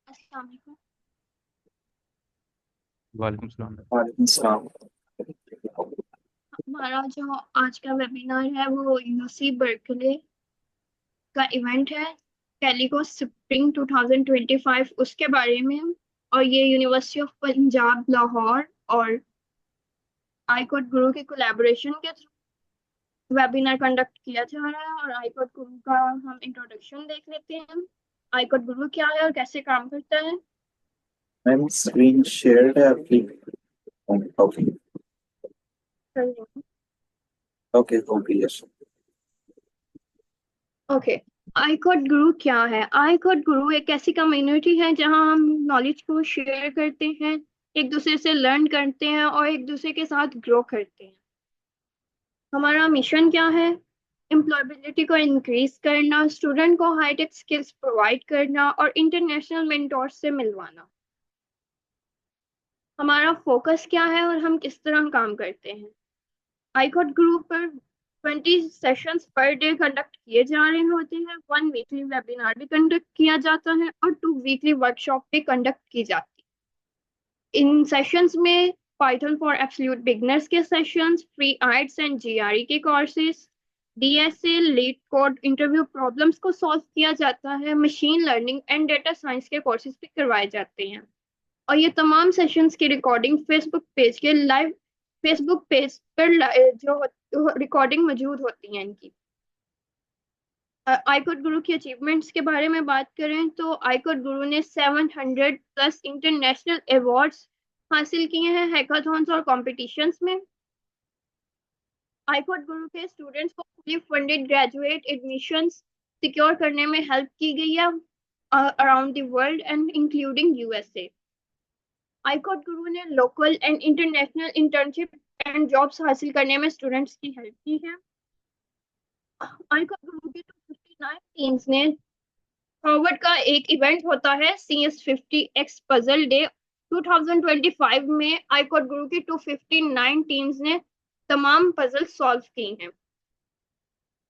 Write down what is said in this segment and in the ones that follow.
अस्सलाम वालेकुम। वालेकुम सलाम। वालेकुम सलाम। हमारा जो आज का वेबिनार है वो यूसी बर्कले का इवेंट है, टेलीको स्प्रिंग 2025 उसके बारे में। और ये यूनिवर्सिटी ऑफ पंजाब लाहौर और आईकोट गुरु के कोलैबोरेशन के थ्रू वेबिनार कंडक्ट किया जा रहा है। और आईकोट गुरु का हम इंट्रोडक्शन देख लेते हैं। आईकोट गुरु क्या है और कैसे काम करता है। मैम स्क्रीन शेयर है आपकी? Okay. Okay okay yes. Okay, iCode Guru क्या है। आईकोट गुरु एक ऐसी कम्युनिटी है जहां हम नॉलेज को शेयर करते हैं, एक दूसरे से लर्न करते हैं और एक दूसरे के साथ ग्रो करते हैं। हमारा मिशन क्या है? एम्प्लॉयबिलिटी को इंक्रीज करना, स्टूडेंट को हाईटेक स्किल्स प्रोवाइड करना और इंटरनेशनल मेंटोर से मिलवाना। हमारा फोकस क्या है और हम किस तरह काम करते हैं। आईकोट ग्रुप पर 20 सेशंस पर डे कंडक्ट किए जा रहे होते हैं। 1 वीकली वेबिनार भी कंडक्ट किया जाता है और 2 वीकली वर्कशॉप भी कंडक्ट की जाती है। इन सेशंस में पाइथन फॉर एब्सोल्यूट बिगिनर्स के sessions, free IELTS and GRE के courses, DSA LeetCode interview problems को सॉल्व किया जाता है, machine learning and data science के कोर्सेज भी करवाए जाते हैं। और ये तमाम सेशंस की रिकॉर्डिंग फेसबुक पेज पर जो रिकॉर्डिंग मौजूद होती है इनकी। आईकोट गुरु की अचीवमेंट्स के बारे में बात करें तो आईकोट गुरु ने 700 प्लस इंटरनेशनल अवार्ड्स हासिल किए हैं हैकाथॉन्स और कॉम्पिटिशन्स में। आईकोट गुरु के स्टूडेंट्स को fully funded graduate admissions secure करने में हेल्प की गई है around the world and including USA. ICode Guru ने local and international internship and jobs हासिल करने में स्टूडेंट्स की हेल्प की है। आईकोट गुरु के 259 टीम्स ने हार्वर्ड का एक इवेंट होता है CS50X पजल डे 2025 में आईकोट गुरु की 259 टीम्स ने तमाम पजल सॉल्व की हैं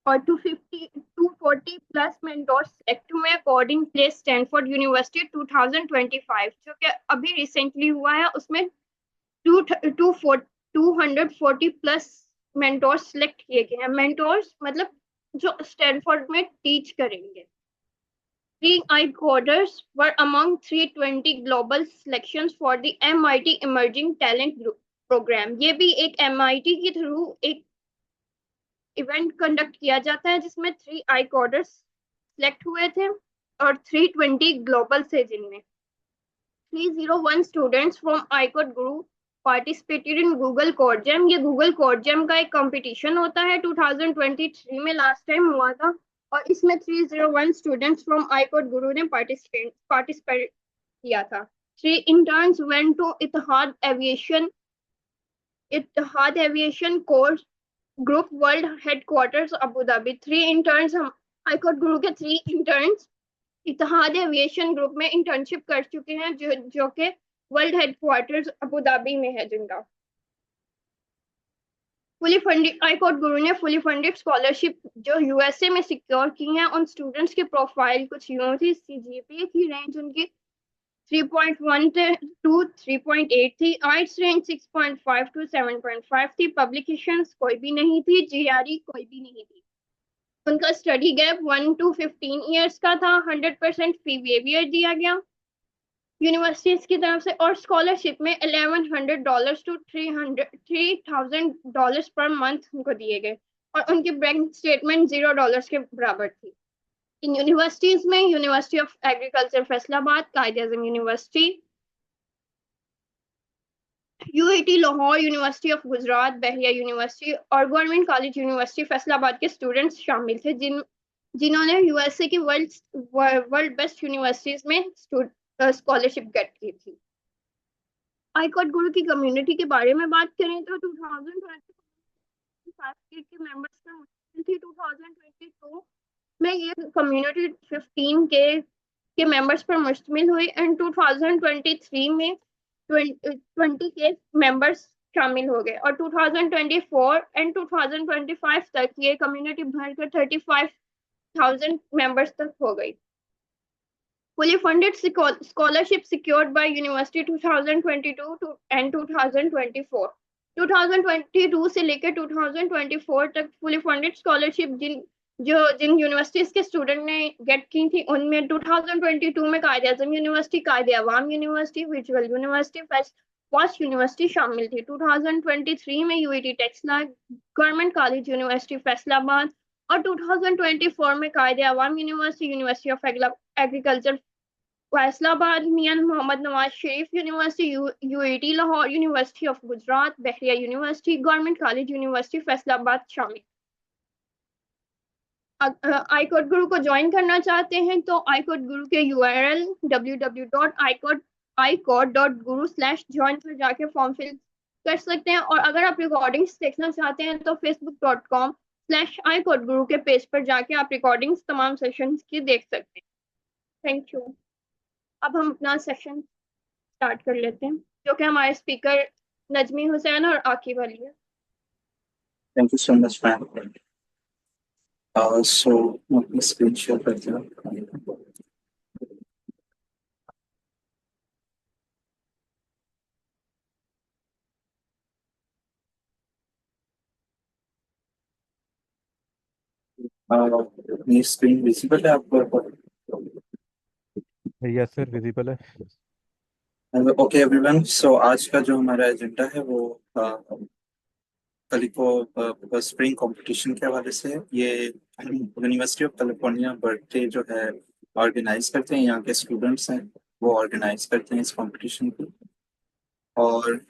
और 240 प्लस मेंटोर्स सेलेक्ट हुए अकॉर्डिंग प्लेस स्टैनफोर्ड यूनिवर्सिटी 2025 जो कि अभी रिसेंटली हुआ है। उसमें 240 प्लस मेंटोर्स सिलेक्ट किए गए हैं। मेंटोर्स मतलब जो स्टैनफोर्ड में टीच करेंगे। Three I-coders were among 320 global selections for the MIT Emerging Talent Group program। ये भी एक MIT के थ्रू एक इवेंट कंडक्ट किया जाता है जिसमें 3 I-coders सिलेक्ट हुए थे और 320 ग्लोबल से, जिनमें 301 students from आईकोट Guru participated in Google code jam. ये गूगल कोड जैम का एक कंपटीशन होता है, 2023 में लास्ट टाइम हुआ था और इसमें 301 स्टूडेंट्स फ्रॉम आईकोट गुरु ने पार्टिसिपेट किया था। 3 interns went to Etihad aviation course group world headquarters Abu Dhabi. 3 interns हम आईकोट गुरु के 3 इंटर्न्स इत्तेहाद एविएशन ग्रुप में इंटर्नशिप कर चुके हैं जो कि वर्ल्ड हेडक्वार्टर्स अबू धाबी में है जिनका। फुली फंडेड आईकोट गुरु ने फुली फंडेड स्कॉलरशिप जो यूएसए में सिक्योर की हैं। उन स्टूडेंट्स की प्रोफाइल कुछ यूं थी। सीजीपीए की रेंज उनकी 3.1 टू 3.8 थी। आइट्स रेंज 6.5 टू 7.5 थी। पब्लिकेशंस कोई भी नहीं थी। जीआरई कोई भी नहीं थी। उनका स्टडी गैप 1 टू 15 ईयर्स का था। 100% फी वेवियर दिया गया यूनिवर्सिटीज की तरफ से और स्कॉलरशिप में $1100 टू $3000 पर मंथ उनको दिए गए और उनकी बैंक स्टेटमेंट $0 के बराबर थी। इन यूनिवर्सिटीज में university of agriculture Faisalabad, Quaid Azam university, UAT Lahore, university of Gujrat, Bahria university और गवर्नमेंट कॉलेज यूनिवर्सिटी फैसलाबाद के स्टूडेंट्स शामिल थे जिन्होंने यूएसए की वर्ल्ड बेस्ट यूनिवर्सिटीज में स्कॉलरशिप गेट की थी। आईकोट गुरु की कम्युनिटी के बारे में बात करें तो 2025 के मेंबर्स में मुश्किल थी। 2022 में ये कम्युनिटी 15 के मेंबर्स पर मुश्तमिल हुई एंड 2023 में 20 के मेंबर्स शामिल हो गए और 2024 एंड 2025 तक ये कम्युनिटी बढ़कर 35,000 मेंबर्स तक हो गई। fully funded scholarship secured by university 2022 and 2024। 2022 से लेकर 2024 तक फुली फंडेड स्कॉलरशिप जिन यूनिवर्सिटीज के स्टूडेंट ने गेट की थी उनमें 2022 में कायदे आजम यूनिवर्सिटी, कायदे अवाम यूनिवर्सिटी, विजुअल यूनिवर्सिटी, फर्स्ट यूनिवर्सिटी शामिल थी। 2023 में UET Taxila, government college university Faisalabad और 2024 में Quaid-e Awam university, university of agriculture Faisalabad, Mian Muhammad Nawaz Sharif university, UAT Lahore, university of Gujrat, Bahria university, government college university Faisalabad शामिल। आईकोड गुरु को ज्वाइन करना चाहते हैं तो आईकोड गुरु के यूआरएल www.icod.guru/join पर जाके फॉर्म फिल कर सकते हैं। और अगर आप रिकॉर्डिंग्स देखना चाहते हैं तो facebook.com/icodeguru के पेज पर जाके आप रिकॉर्डिंग्स तमाम सेशंस की देख सकते हैं। Thank you. अब हम अपना सेशन स्टार्ट कर लेते हैं, जो कि हमारे स्पीकर नजमी हुसैन और आकिब अली है। Thank you so much, ma'am. So, मैं अपनी स्क्रीन शेयर करते हैं। अपनी स्क्रीन विजिबल है आपको? यस सर, विजिबल है। ओके एवरीवन, सो आज का जो हमारा एजेंडा है वो कलिको स्प्रिंग कंपटीशन के हवाले से है। ये यूनिवर्सिटी ऑफ कैलिफोर्निया बर्कले जो है ऑर्गेनाइज करते हैं, यहाँ के स्टूडेंट्स हैं वो ऑर्गेनाइज करते हैं इस कंपटीशन को। और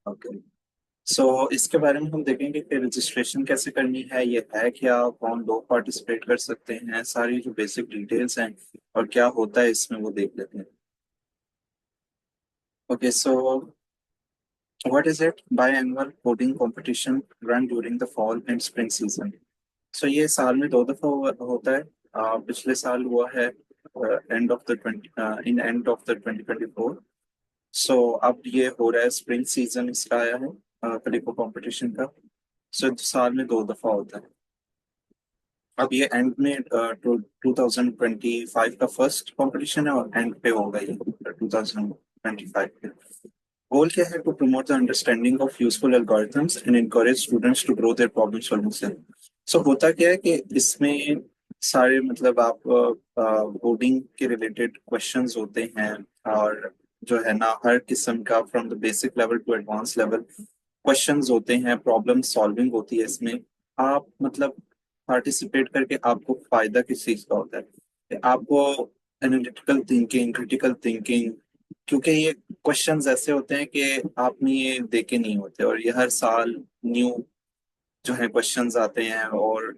ओके, सो इसके बारे में हम देखेंगे कि रजिस्ट्रेशन कैसे करनी है, ये है क्या, कौन लोग पार्टिसिपेट कर सकते हैं, सारी जो बेसिक डिटेल्स हैं और क्या होता है इसमें वो देख लेते हैं। Okay, so what is it? Biannual coding competition run during the fall and spring season. So ये साल में 2 दफा होता है। पिछले साल हुआ है एंड ऑफ द 2024। सो अब ये हो रहा है स्प्रिंग सीजन, इसका आया है कलिको कंपटीशन का। सो साल में 2 दफा होता है। अब ये एंड में 2025 का फर्स्ट कंपटीशन है और एंड पे होगा ये 2025 के। गोल क्या है? To promote the understanding of useful algorithms and encourage students to grow their problem solving skill. So होता क्या है कि इसमें सारे मतलब आप कोडिंग के रिलेटेड क्वेश्चंस होते हैं और जो है ना हर किस्म का from the basic level to advance level questions होते हैं, प्रॉब्लम सॉल्विंग होती है इसमें। आप मतलब पार्टिसिपेट करके आपको फायदा किस चीज का होता है कि आपको एनालिटिकल थिंकिंग, क्रिटिकल थिंकिंग, क्योंकि ये क्वेश्चंस ऐसे होते हैं कि आपने ये देखे नहीं होते और ये हर साल न्यू जो है क्वेश्चंस आते हैं और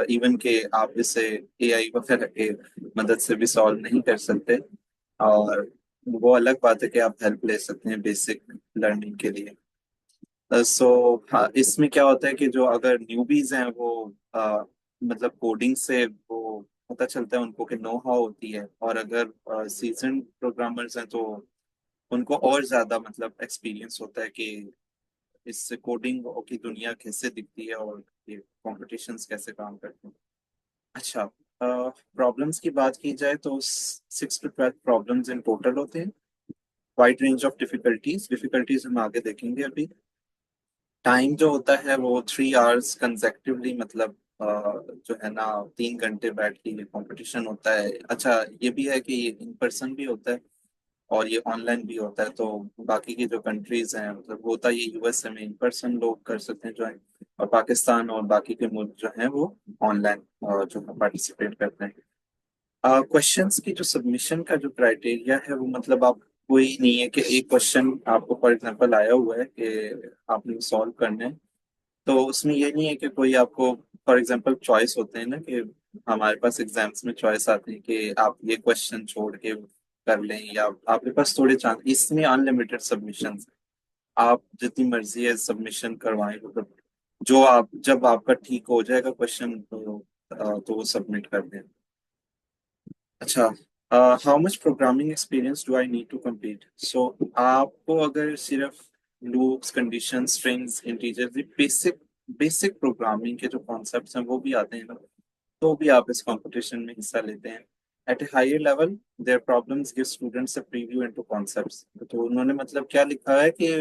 इवन के आप इसे एआई वगैरह के मदद से भी सॉल्व नहीं कर सकते। और वो अलग बात है कि आप हेल्प ले सकते हैं बेसिक लर्निंग के लिए। सो हाँ, इसमें क्या होता है कि जो अगर न्यूबीज हैं वो मतलब कोडिंग से वो पता चलता है उनको कि नो हाउ होती है, और अगर सीजन प्रोग्रामर्स हैं तो उनको और ज्यादा मतलब एक्सपीरियंस होता है कि इस कोडिंग की दुनिया कैसे दिखती है और ये कॉम्पिटिशन्स कैसे काम करते हैं। अच्छा, प्रॉब्लम्स की बात की जाए तो 6 to 12 प्रॉब्लम्स इन टोटल होते हैं। वाइड रेंज ऑफ डिफिकल्टीज हम आगे देखेंगे। अभी टाइम जो होता है वो 3 hours कंसेक्टिवली, मतलब जो है ना 3 घंटे बैठ के ये कॉम्पिटिशन होता है। अच्छा, ये भी है कि ये इन पर्सन भी होता है और ये ऑनलाइन भी होता है। तो बाकी की जो कंट्रीज हैं, मतलब होता ये यूएसए में इन पर्सन लोग कर सकते हैं ज्वाइन, और पाकिस्तान और बाकी के मुल्क जो हैं वो ऑनलाइन जो पार्टिसिपेट करते हैं। क्वेश्चंस की जो सबमिशन का जो क्राइटेरिया है वो मतलब आप कोई नहीं है कि एक क्वेश्चन आपको फॉर एग्जांपल आया हुआ है कि आपने सॉल्व करना है, तो उसमें ये नहीं है कि कोई आपको फॉर एग्जांपल चॉइस होते हैं ना कि हमारे पास एग्जाम्स में चॉइस आती है कि आप ये क्वेश्चन छोड़ के कर लें, या आपके पास थोड़े चांस। इसमें अनलिमिटेड सबमिशन, आप जितनी मर्जी है सबमिशन करवाएं, मतलब जो आप जब आपका ठीक हो जाएगा क्वेश्चन तो वो सबमिट कर दें। अच्छा, how much programming experience do I need to complete? So आपको अगर सिर्फ loops, condition, strings, integer, basic basic programming के जो कॉन्सेप्ट्स हैं वो भी आते हैं ना, तो भी आप इस कंपटीशन में हिस्सा लेते हैं। At a higher level, their problems give students a preview into concepts. तो उन्होंने मतलब क्या लिखा है कि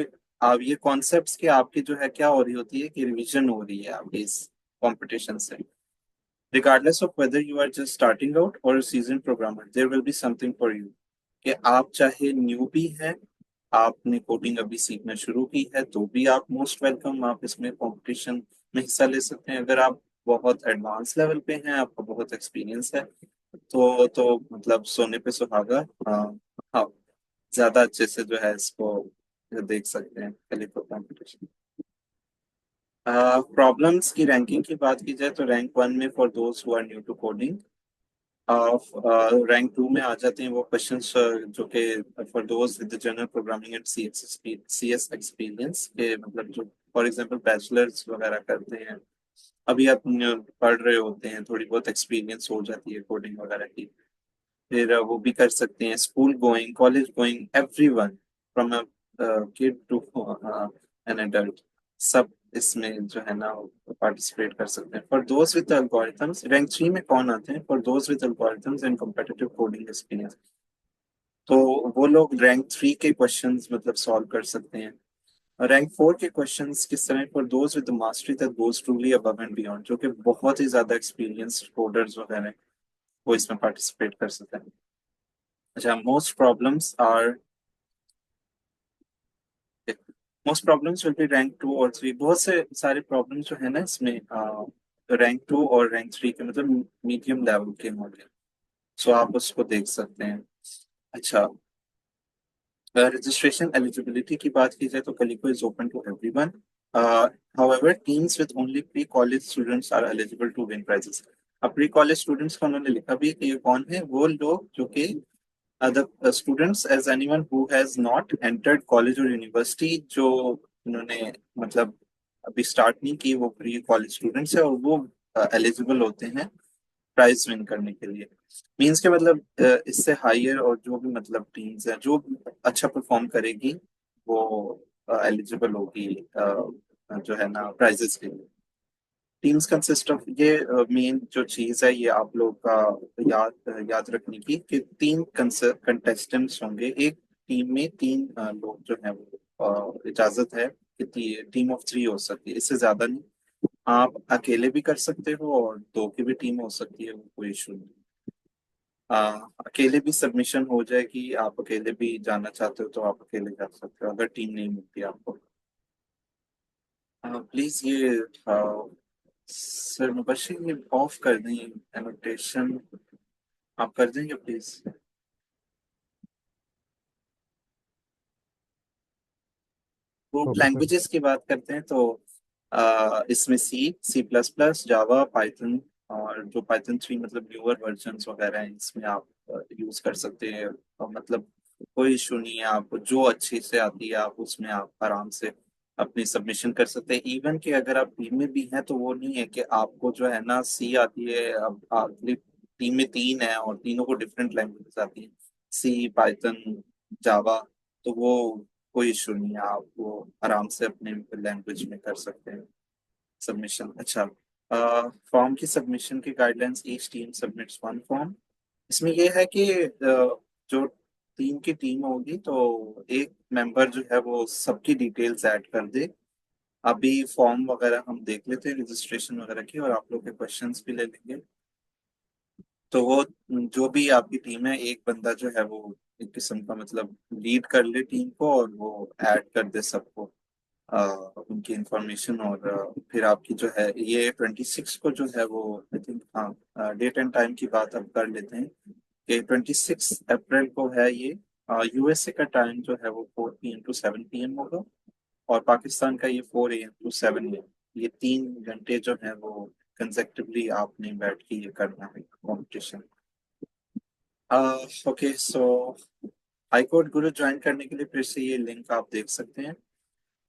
आप ये कॉन्सेप्ट्स की आपकी जो है क्या हो रही होती है कि रिवीजन हो रही है आपकी इस कंपटीशन से. Regardless of whether you are just starting out or a seasoned programmer, there will be something for you. कि आप चाहे न्यूबी हैं, आपने कोडिंग अभी सीखना शुरू की है तो भी आप मोस्ट वेलकम, आप इसमें कंपटीशन में हिस्सा ले सकते हैं. अगर आप बहुत एडवांस लेवल पे हैं, आपको बहुत एक्सपीरियंस है, तो मतलब सोने पे सुहागा. हाँ, ज्यादा अच्छे से जो है इसको देख सकते हैं कलिको कंपटीशन. प्रॉब्लम्स की रैंकिंग की बात की जाए तो रैंक 1 में for those who are new to coding. Rank 2 में आ जाते हैं वो क्वेश्चंस जो कि for those with general programming and C S experience के, मतलब जो फॉर एग्जांपल बैचलर्स वगैरह करते हैं, अभी आप पढ़ रहे होते हैं, थोड़ी बहुत एक्सपीरियंस हो जाती है कोडिंग वगैरह की, फिर वो भी कर सकते हैं. School going, college going, everyone from a kid to an adult, सब इसमें जो है ना पार्टिसिपेट कर सकते हैं. For those with algorithms, rank 3 में कौन आते हैं? For those with algorithms and competitive coding experience, तो वो लोग रैंक 3 के क्वेश्चंस मतलब सॉल्व कर सकते हैं. रैंक 4 के क्वेश्चंस किस तरह? For those with mastery that goes truly above and beyond, जो कि बहुत ही ज्यादा एक्सपीरियंस्ड कोडर्स वगैरह हैं, वो इसमें पार्टिसिपेट कर सकते हैं. अच्छा, most problems will be rank 2 और 3. बहुत से सारे प्रॉब्लम्स जो है ना इसमें रैंक 2 और रैंक 3 के मतलब मीडियम लेवल के होंगे, सो आप उसको देख सकते हैं. अच्छा, रजिस्ट्रेशन एलिजिबिलिटी की बात की जाए तो कलिको is open to everyone. However, teams with only pre-college students are eligible to win prizes. अब प्री कॉलेज स्टूडेंट्स का उन्होंने लिखा भी कि ये कौन है? वो लोग जो कि the students as anyone who has not entered college or university, जो इन्होंने मतलब अभी स्टार्ट नहीं की, वो प्री कॉलेज स्टूडेंट्स है और वो एलिजिबल होते हैं प्राइज विन करने के लिए. मींस के मतलब इससे हायर और जो भी मतलब टीम्स है जो अच्छा परफॉर्म करेगी वो एलिजिबल होगी जो है ना प्राइजेस के लिए. टीम्स कंसिस्ट ऑफ, ये मेन जो चीज है ये आप लोग का याद रखने की कि तीन कंटेस्टेंट्स होंगे एक टीम में. तीन लोग जो है वो इजाजत है कि टीम ऑफ 3 हो सकती है, इससे ज्यादा नहीं. आप अकेले भी कर सकते हो और दो की भी टीम हो सकती है, वो कोई इशू नहीं. अ, अकेले भी सबमिशन हो जाएगी, आप अकेले भी जाना चाहते हो तो आप अकेले जा सकते हो अगर टीम नहीं मिलती आपको. प्लीज ये सर मुबशिर ये ऑफ कर दें एनोटेशन, आप कर देंगे please. Group okay sir. Languages की बात करते हैं तो इसमें सी प्लस प्लस, जावा, पाइथन, और जो पाइथन 3 मतलब न्यूअर वर्जन्स वगैरह हैं इसमें आप यूज कर सकते हैं. और मतलब कोई इशू नहीं है, आपको जो अच्छी से आती है आप उसमें आप आराम से अपनी सबमिशन कर सकते हैं. इवन कि अगर आप टीम में भी हैं तो वो नहीं है कि आपको जो है ना सी आती है. अब आपकी टीम में 3 है और तीनों को डिफरेंट लैंग्वेजेस आती है, सी, पाइथन, जावा, तो वो कोई इशू नहीं है, आप वो आराम से अपने लैंग्वेज में कर सकते हैं सबमिशन. अच्छा, फॉर्म की सबमिशन की guidelines, each team submits one form. इसमें ये है कि जो टीम की टीम होगी तो एक मेंबर जो है वो सबकी डिटेल्स ऐड कर दे. अभी फॉर्म वगैरह हम देख लेते हैं रजिस्ट्रेशन वगैरह की और आप लोग के क्वेश्चंस भी ले लेंगे. तो वो जो भी आपकी टीम है एक बंदा जो है वो एक किस्म का मतलब लीड कर ले टीम को और वो ऐड कर दे सबको उनकी इंफॉर्मेशन. और फिर आपकी जो है ये 26 को जो है वो आई थिंक, हाँ डेट एंड टाइम की बात अब कर लेते हैं कि 26 अप्रैल को है ये. यूएसए का टाइम जो है वो 4 PM to 7 PM होगा और पाकिस्तान का ये 4 AM to 7 AM. ये 3 घंटे जो है वो कंसेक्टिवली आपने बैठ के ये करना है कॉम्पिटिशन. ओके, सो हाईकोर्ट गुरु ज्वाइन करने के लिए फिर से ये लिंक आप देख सकते हैं.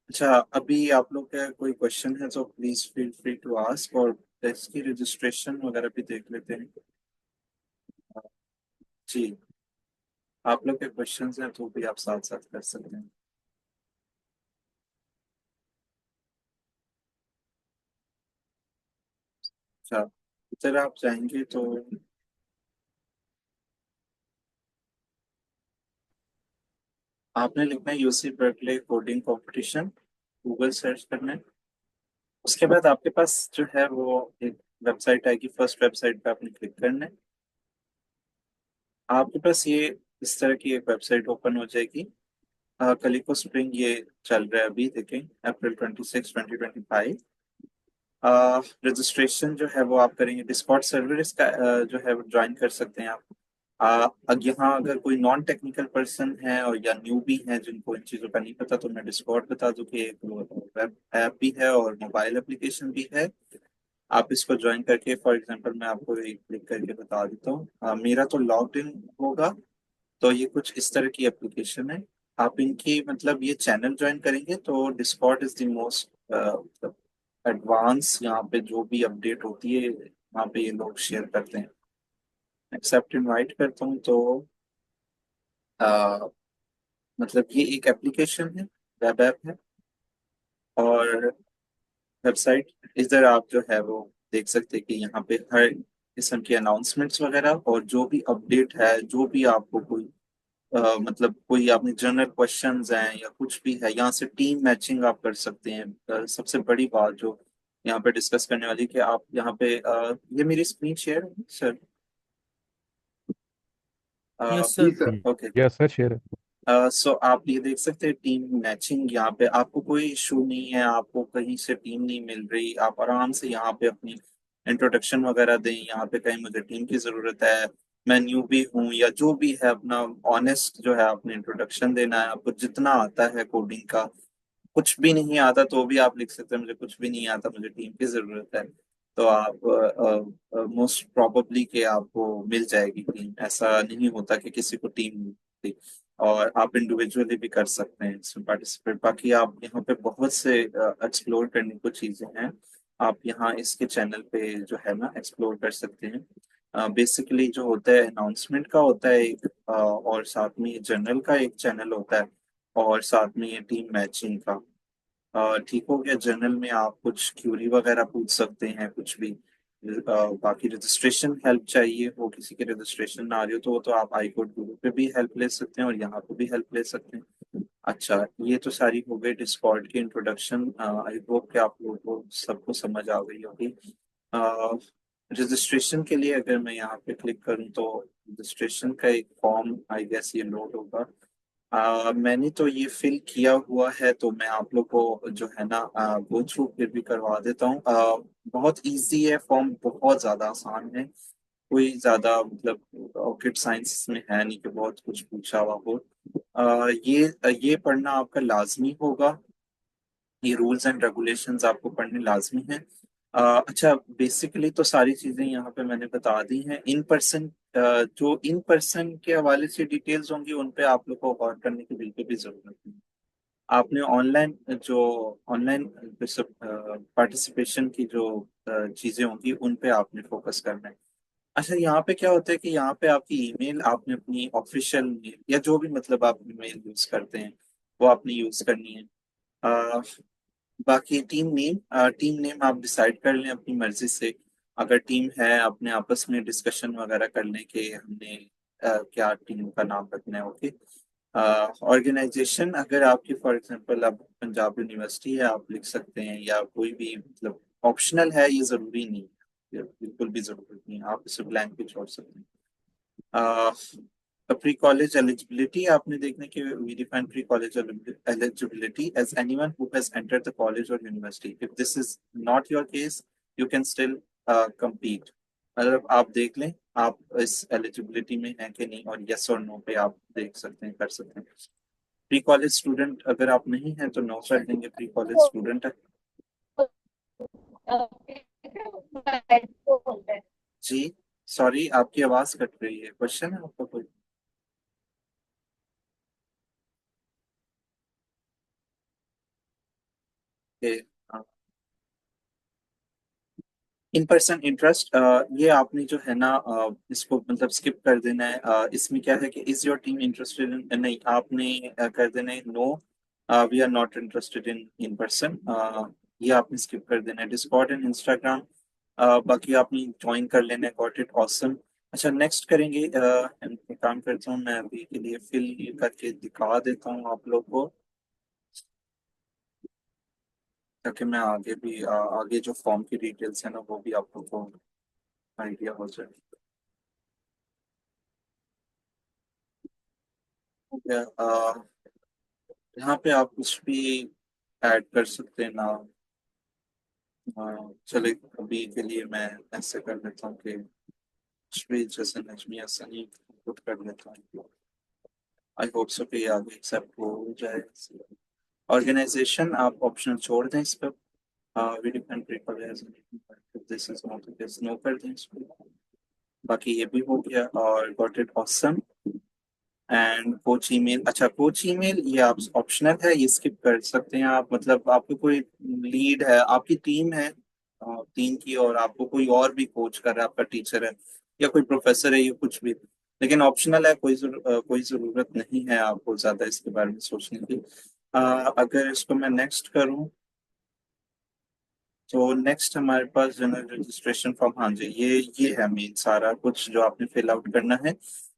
अच्छा, अभी आप लोग का कोई क्वेश्चन है तो please feel free to ask, और टेस्ट की रजिस्ट्रेशन वगैरह भी देख लेते हैं. जी, आप लोग के क्वेश्चंस हैं तो भी आप साथ साथ कर सकते हैं. अच्छा, इधर आप जाएंगे तो आपने लिखना है UC Berkeley coding competition, Google search करना है। उसके बाद आपके पास जो है वो एक वेबसाइट आएगी, फर्स्ट वेबसाइट पे आपने क्लिक करना है। आपके पास ये इस तरह की एक वेबसाइट ओपन हो जाएगी। कलिको स्प्रिंग ये चल रहा है अभी, देखें April 26, 2025। रजिस्ट्रेशन जो है वो आप करेंगे डिस्कॉर्ड सर्वर, इसका जो है वो ज्वाइन कर सकते हैं आप। यहाँ अगर कोई नॉन टेक्निकल पर्सन है और या न्यूबी है जिनको इन चीज़ों का नहीं पता, तो मैं डिस्कॉर्ड बता दूं कि एक वेब ऐप भी है और मोबाइल एप्लीकेशन भी है। आप इसको ज्वाइन करके, फॉर एग्जांपल मैं आपको एक क्लिक करके बता देता हूँ। मेरा तो लॉग्ड इन होगा, तो ये कुछ इस तरह की एप्लीकेशन है। आप इनकी मतलब ये चैनल ज्वाइन करेंगे तो Discord is the most advance, यहाँ पे जो भी अपडेट होती है वहाँ पे ये लोग शेयर करते हैं। एक्सेप्ट इनवाइट करता हूँ तो अ, मतलब ये एक एप्लीकेशन है, वेब ऐप है। और वेबसाइट इधर आप जो है वो देख सकते हैं कि यहाँ पे हर किस्म की अनाउंसमेंट्स वगैरह और जो भी अपडेट है, जो भी आपको कोई मतलब कोई आपने जनरल क्वेश्चंस हैं या कुछ भी है, यहाँ से टीम मैचिंग आप कर सकते हैं। सबसे बड़ी बात जो यहाँ पे डिस्कस करने वाली कि आप यहाँ पे ये मेरी स्क्रीन शेयर है sir. Yes sir. Okay. Yes sir, share है। सो आप ये देख सकते हैं टीम मैचिंग, यहाँ पे आपको कोई इशू नहीं है, आपको कहीं से टीम नहीं मिल रही, आप आराम से यहाँ पे अपनी इंट्रोडक्शन वगैरह दें। यहाँ पे कहीं मुझे टीम की जरूरत है, मैं न्यू भी हूँ या जो भी है, अपना ऑनेस्ट जो है अपने इंट्रोडक्शन देना है। आपको जितना आता है कोडिंग का, कुछ भी नहीं आता तो भी आप लिख सकते हैं मुझे कुछ भी नहीं आता, मुझे टीम की जरूरत है। तो आप मोस्ट प्रोबेबली कि आपको मिल जाएगी टीम। ऐसा नहीं होता कि किसी को टीम मिलती। और आप इंडिविजुअली भी कर सकते हैं इसमें पार्टिसिपेट। बाकी आप यहाँ पे बहुत से एक्सप्लोर करने को चीजें हैं। आप यहाँ इसके चैनल पे जो है ना एक्सप्लोर कर सकते हैं। बेसिकली जो होता है अनाउंसमेंट का होता है एक, और साथ में जनरल का एक चैनल होता है, और साथ में ये टीम मैचिंग का। ठीक हो गया। जनरल में आप कुछ क्यूरी वगैरह पूछ सकते हैं, कुछ भी। बाकी रजिस्ट्रेशन हेल्प चाहिए हो, किसी के रजिस्ट्रेशन ना आ रही हो, तो वो तो आप आई कोड गुरु पे भी हेल्प ले सकते हैं और यहाँ पे भी हेल्प ले सकते हैं। अच्छा, ये तो सारी हो गई डिस्कॉर्ड की इंट्रोडक्शन। आई होप कि आप लोगों को सबको समझ आ गई होगी। रजिस्ट्रेशन के लिए अगर मैं यहाँ पे क्लिक करूँ तो रजिस्ट्रेशन का एक फॉर्म आई गेस ये लोड होगा। मैंने तो ये फिल किया हुआ है, तो मैं आप लोग को जो है ना गो थ्रू फिर भी करवा देता हूँ। बहुत इजी है फॉर्म, बहुत ज़्यादा आसान है। कोई ज़्यादा मतलब रॉकेट साइंस में है नहीं कि बहुत कुछ पूछा हुआ हो। ये पढ़ना आपका लाजमी होगा। ये रूल्स एंड रेगुलेशंस आपको पढ़ने लाजमी हैं। अच्छा, बेसिकली तो सारी चीज़ें यहाँ पे मैंने बता दी हैं। इन पर्सन जो इन पर्सन के हवाले से डिटेल्स होंगी उन पे आप लोग को गौर करने की बिल्कुल भी जरूरत नहीं। आपने ऑनलाइन पार्टिसिपेशन की जो चीजें होंगी उन पे आपने फोकस करना है। अच्छा, यहाँ पे क्या होता है कि यहाँ पे आपकी ईमेल, आपने अपनी ऑफिशियल मेल या जो भी मतलब आप ईमेल यूज करते हैं वो आपने यूज करनी है। अ, बाकी टीम नेम आप डिसाइड कर लें अपनी मर्जी से। अगर टीम है अपने आपस में डिस्कशन वगैरह कर लें कि हमने क्या टीम का नाम रखना है। ओके। ऑर्गेनाइजेशन अगर आपकी फॉर एग्जांपल अब पंजाब यूनिवर्सिटी है, आप लिख सकते हैं, या कोई भी मतलब ऑप्शनल है, ये जरूरी नहीं है, ये बिल्कुल भी जरूरत नहीं है, आप इसे ब्लैंक भी छोड़ सकते हैं। प्री कॉलेज एलिजिबिलिटी आपने देखने के we define pre college eligibility as anyone who has entered the college और university. If this is not your case, you can still compete। मतलब आप देख लें आप इस एलिजिबिलिटी में हैं कि नहीं, और यस और नो पे आप देख सकते हैं, कर सकते हैं। प्री कॉलेज स्टूडेंट अगर आप नहीं हैं तो नो कर देंगे, प्री कॉलेज स्टूडेंट है। जी, सॉरी आपकी आवाज कट रही है। क्वेश्चन है आपका कोई? इन पर्सन इंटरेस्ट, ये आपने जो है ना इसको मतलब स्किप कर देना है। इसमें क्या है कि is your team interested in, नहीं, आपने कर देना है no, we are not interested in in person. ये आपने स्किप कर देना है। डिस्कॉर्ड एंड इंस्टाग्राम बाकी आपने ज्वाइन कर लेना है, गॉट इट, ऑसम। अच्छा, नेक्स्ट करेंगे। एक काम करता हूँ, मैं अभी के लिए फिल करके दिखा देता हूँ आप लोग को, ताकि मैं आगे भी आगे जो फॉर्म की डिटेल्स है ना वो भी आप लोग को आइडिया हो जाए। ठीक है, यहाँ पे आप कुछ भी ऐड कर सकते हैं ना। चले, अभी के लिए मैं ऐसे कर देता हूँ कि कुछ भी जैसे नजमी हसनी पुट कर देता हूँ। आई होप सो कि आगे एक्सेप्ट हो जाए। ऑर्गेनाइजेशन आप ऑप्शन छोड़ दें इस पर। Video country this is not this, no कर दें इसको। बाकी ये भी हो गया। और got it awesome. And coach email, अच्छा कोच ईमेल ये आप ऑप्शनल है, ये स्किप कर सकते हैं आप। मतलब आपको कोई लीड है, आपकी टीम है टीम की, और आपको कोई और भी कोच कर रहा है, आपका टीचर है या कोई प्रोफेसर है, ये कुछ भी, लेकिन ऑप्शनल है। कोई जरूरत नहीं है आपको ज्यादा इसके बारे में सोचने की। अगर इसको मैं नेक्स्ट करूं, तो नेक्स्ट हमारे पास जनरल रजिस्ट्रेशन फॉर्म, हाँ जी, ये है मेन सारा कुछ जो आपने फिल आउट करना है।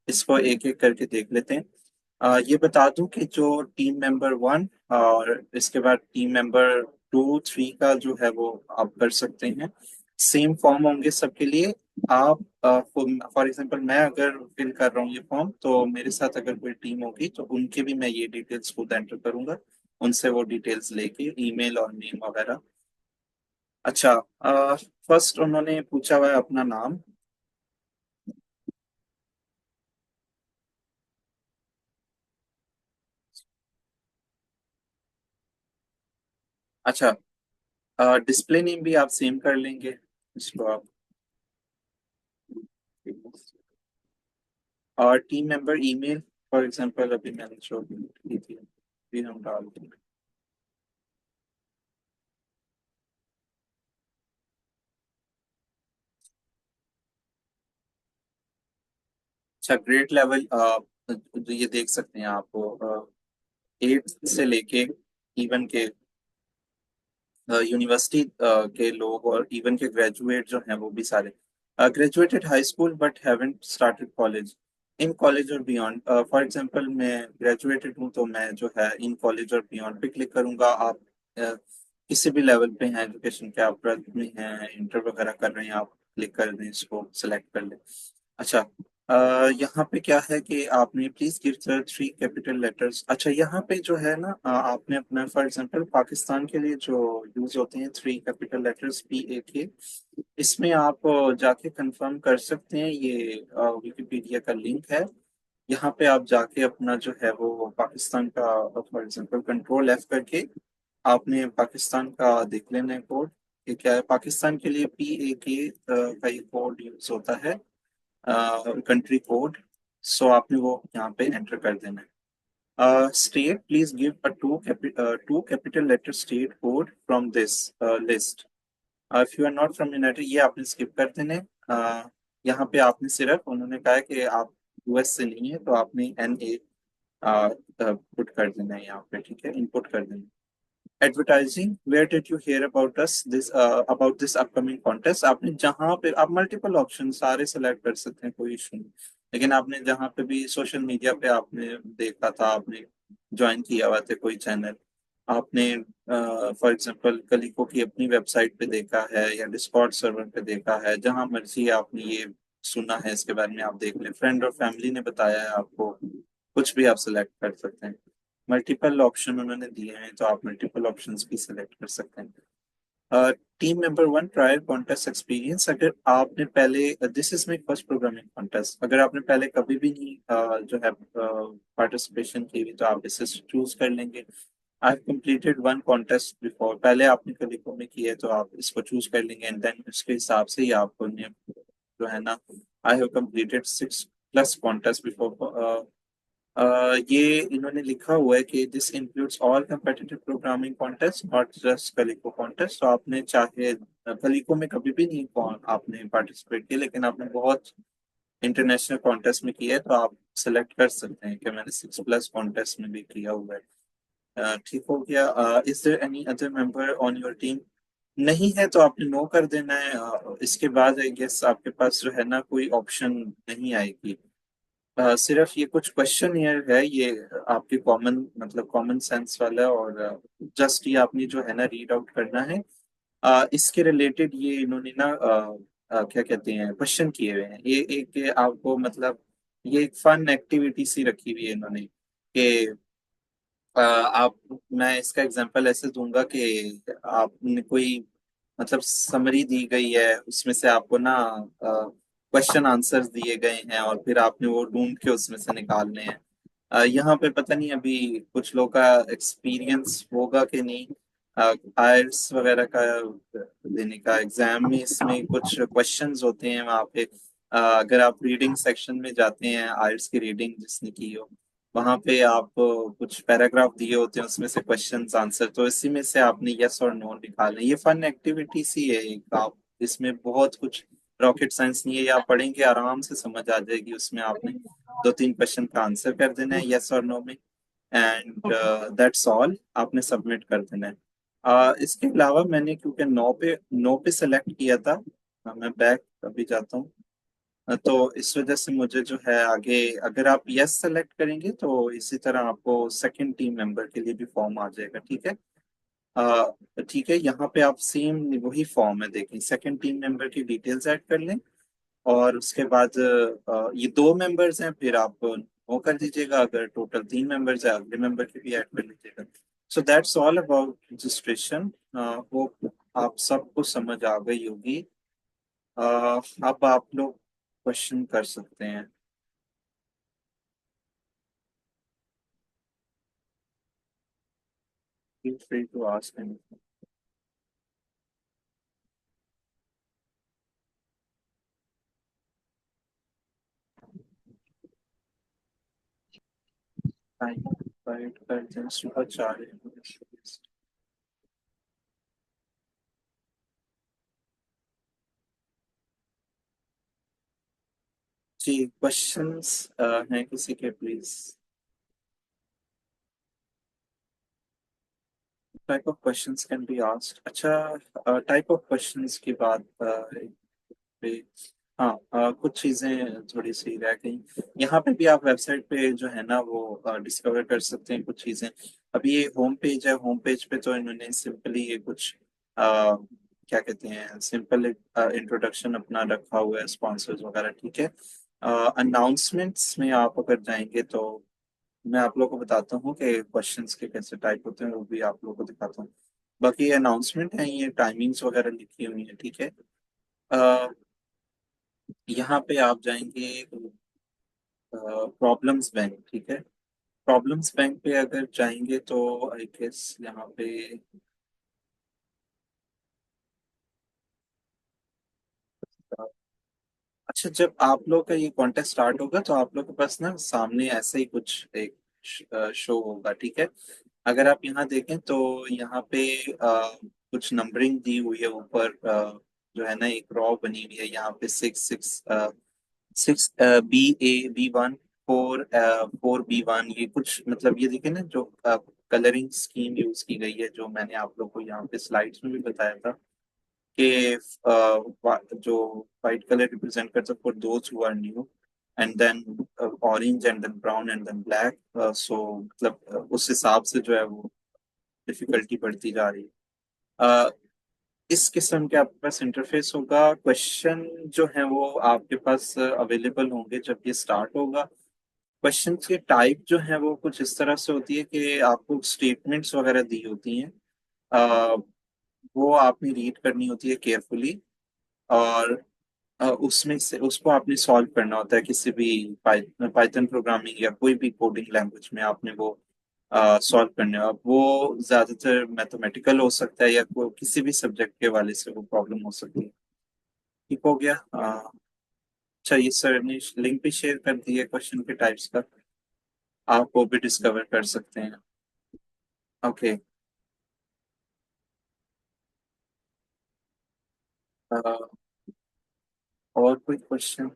इसको एक एक करके देख लेते हैं। ये बता दूं कि जो टीम मेंबर 1 और इसके बाद टीम मेंबर 2, 3 का जो है वो आप कर सकते हैं। सेम फॉर्म होंगे सबके लिए। आप फॉर एग्जांपल मैं अगर फिल कर रहा हूँ ये फॉर्म, तो मेरे साथ अगर कोई टीम होगी तो उनके भी मैं ये डिटेल्स खुद एंटर करूंगा, उनसे वो डिटेल्स लेके ईमेल और नेम वगैरह। अच्छा, फर्स्ट उन्होंने पूछा हुआ है अपना नाम। अच्छा, डिस्प्ले नेम भी आप सेम कर लेंगे इसको आप। और team member email, for example अभी मैंने जो की थी भी हम डाल देंगे। अच्छा, ग्रेड लेवल ये देख सकते हैं आप 8 से लेके इवन के यूनिवर्सिटी के लोग, और इवन के ग्रेजुएट जो हैं वो भी सारे graduated high school but haven't started college, in college और बियॉन्ड। फॉर एग्जांपल मैं ग्रेजुएटेड हूँ, तो मैं जो है इन कॉलेज और बियॉन्ड पे क्लिक करूंगा। आप किसी भी लेवल पे हैं एजुकेशन के, आप ट्वेल्थ में हैं, इंटर वगैरह कर रहे हैं, आप क्लिक कर दें, इसको सेलेक्ट कर लें। अच्छा, यहाँ पे क्या है कि आपने please give the 3 capital letters. अच्छा, यहाँ पे जो है ना आपने अपना फॉर एग्जांपल पाकिस्तान के लिए जो यूज होते हैं 3 कैपिटल लेटर्स PAK, इसमें आप जाके कंफर्म कर सकते हैं। ये विकिपीडिया का लिंक है। यहाँ पे आप जाके अपना जो है वो पाकिस्तान का फॉर एग्जांपल कंट्रोल F करके आपने पाकिस्तान का देख लेना है कोड कि क्या है। पाकिस्तान के लिए PAK का ये कोड यूज होता है, कंट्री कोड। सो आपने वो यहाँ पे एंटर कर देना है। State, please give a two capital letter state code from this list. If you are not from united, ये आपने स्किप कर देने। यहाँ पे आपने सिर्फ, उन्होंने कहा है कि आप US से नहीं है, तो आपने NA पुट कर देना है यहाँ पे, ठीक है, इनपुट कर देना है। Advertising, where did you hear about us this about this upcoming contest, आपने जहां पे, आप मल्टीपल ऑप्शन सारे सेलेक्ट कर सकते हैं, कोई इशू नहीं, लेकिन आपने जहां पे भी सोशल मीडिया पे आपने देखा था, आपने ज्वाइन किया हुआ था कोई चैनल, आपने फॉर एग्जांपल कलीको की अपनी वेबसाइट पे देखा है या डिस्कॉर्ड सर्वर पे देखा है, जहां मर्जी आपने ये सुना है इसके बारे में, आप देख लें, फ्रेंड और फैमिली ने बताया है आपको, कुछ भी आप सेलेक्ट कर सकते हैं। मल्टीपल ऑप्शन उन्होंने दिए हैं, तो आप मल्टीपल ऑप्शंस भी सिलेक्ट कर सकते हैं। Team member 1 prior contest experience, अगर आपने पहले, this is my first programming contest, अगर आपने पहले कभी भी नहीं जो है पार्टिसिपेशन की हुई, तो आप इसे चूज कर लेंगे। आई हैव कंप्लीटेड 1 कॉन्टेस्ट बिफोर, पहले आपने कभी को में किया है, तो आप इसको चूज कर लेंगे, एंड देन उसके हिसाब से ही आपको जो है ना, I have completed 6+ contest before. ये इन्होंने लिखा हुआ है कि this includes all competitive programming contest, not just कलिको कॉन्टेस्ट। तो आपने चाहे कलिको में कभी भी नहीं आपने पार्टिसिपेट किया, लेकिन आपने बहुत इंटरनेशनल कॉन्टेस्ट में किया है, तो आप सेलेक्ट कर सकते हैं कि मैंने 6+ कॉन्टेस्ट में भी किया हुआ है। ठीक हो गया। Is there any other member on your team, नहीं है तो आपने नो कर देना है। इसके बाद आई गेस आपके पास जो है ना कोई ऑप्शन नहीं आएगी। सिर्फ ये कुछ क्वेश्चन ईयर है ये, आपके कॉमन मतलब कॉमन सेंस वाला, और जस्ट ये आपने जो है ना रीड आउट करना है। इसके रिलेटेड ये इन्होंने ना क्या कहते हैं क्वेश्चन किए हुए हैं। ये एक आपको मतलब ये एक फन एक्टिविटी सी रखी हुई है इन्होंने कि आप, मैं इसका एग्जांपल ऐसे दूंगा कि आपने कोई मतलब समरी दी गई है, उसमें से आपको ना क्वेश्चन आंसर्स दिए गए हैं और फिर आपने वो ढूंढ के उसमें से निकालने हैं। यहाँ पे पता नहीं अभी कुछ लोग का एक्सपीरियंस होगा कि नहीं। आयल्स वगैरह का देने का एग्जाम में इसमें कुछ क्वेश्चंस होते हैं वहाँ पे। अगर आप रीडिंग सेक्शन में जाते हैं, आयल्स की रीडिंग जिसने की हो, वहां पे आप कुछ पैराग्राफ दिए होते हैं, उसमें से क्वेश्चंस आंसर, तो इसी में से आपने यस और नो निकालना है। ये फन एक्टिविटी सी है एक, आप इसमें बहुत कुछ रॉकेट साइंस नहीं है, ये आप पढ़ेंगे आराम से समझ आ जाएगी। उसमें आपने दो तीन क्वेश्चन का आंसर कर देना है यस और नो में, एंड दैट्स ऑल, आपने सबमिट कर देना है। इसके अलावा मैंने क्योंकि नो पे सेलेक्ट किया था, मैं बैक अभी जाता हूँ। तो इस वजह से मुझे जो है आगे, अगर आप यस सेलेक्ट करेंगे तो इसी तरह आपको सेकंड टीम मेंबर के लिए भी फॉर्म आ जाएगा, ठीक है। ठीक है, यहाँ पे आप सेम वही फॉर्म है, देखें सेकंड टीम मेंबर की डिटेल्स ऐड कर लें, और उसके बाद ये दो मेंबर्स हैं, फिर आप वो कर दीजिएगा, अगर टोटल तीन मेंबर्स है अगले मेंबर की भी ऐड कर लीजिएगा। So that's all about registration. वो आप सबको समझ आ गई होगी। अब आप लोग क्वेश्चन कर सकते हैं। Feel free to ask anything. Time divided कर दें सुबह 4 जी, क्वेश्चंस हैं किसी के, please. Type of questions can be asked. अच्छा, टाइप ऑफ क्वेश्चंस की बात पे, हाँ, कुछ चीजें थोड़ी सी रह गई। यहाँ पे भी आप वेबसाइट पे जो है ना वो डिस्कवर कर सकते हैं कुछ चीजें। अभी ये होम पेज है, होम पेज पे तो इन्होंने सिंपली ये कुछ क्या कहते हैं सिंपल इंट्रोडक्शन अपना रखा हुआ है, स्पॉन्सर्स वगैरह, ठीक है। अनाउंसमेंट्स में आप अगर जाएंगे तो मैं आप लोगों को बताता हूँ कि क्वेश्चंस के कैसे टाइप होते हैं, वो भी आप लोगों को दिखाता हूँ। बाकी अनाउंसमेंट है, ये टाइमिंग्स वगैरह लिखी हुई है, ठीक है। अ, यहाँ पे आप जाएंगे प्रॉब्लम्स बैंक, ठीक है। प्रॉब्लम्स बैंक पे अगर जाएंगे तो आई गेस यहाँ पे अच्छा, जब आप लोग का ये कॉन्टेस्ट स्टार्ट होगा तो आप लोग के पास ना सामने ऐसे ही कुछ एक शो होगा, ठीक है। अगर आप यहाँ देखें तो यहाँ पे कुछ नंबरिंग दी हुई है ऊपर, जो है ना एक रॉ बनी हुई है यहाँ पे, 6 6 6 BA B1, 4 4B1, ये कुछ मतलब ये देखिए ना जो कलरिंग स्कीम यूज की गई है, जो मैंने आप लोग को यहाँ पे स्लाइड्स में भी बताया था कि जो वाइट कलर रिप्रेजेंट करता है for those who are new, and then orange, and then brown, and then black. So मतलब उस हिसाब से जो है वो डिफिकल्टी बढ़ती जा रही है। अ, इस किस्म के आपके पास इंटरफेस होगा। क्वेश्चन जो है वो आपके पास अवेलेबल होंगे जब ये स्टार्ट होगा। क्वेश्चन की टाइप जो है वो कुछ इस तरह से होती है कि आपको स्टेटमेंट्स वगैरह दी होती हैं, अ, वो आपने रीड करनी होती है केयरफुली, और उसमें से उसको आपने सॉल्व करना होता है किसी भी पाइथन प्रोग्रामिंग या कोई भी कोडिंग लैंग्वेज में आपने वो सॉल्व करने हो। अब वो ज्यादातर मैथमेटिकल हो सकता है या किसी भी सब्जेक्ट के वाले से वो प्रॉब्लम हो सकती है। ठीक हो गया। अच्छा, ये सर ने लिंक भी शेयर कर दी है क्वेश्चन के टाइप्स का, आप वो भी डिस्कवर कर सकते हैं। ओके। और कोई क्वेश्चन?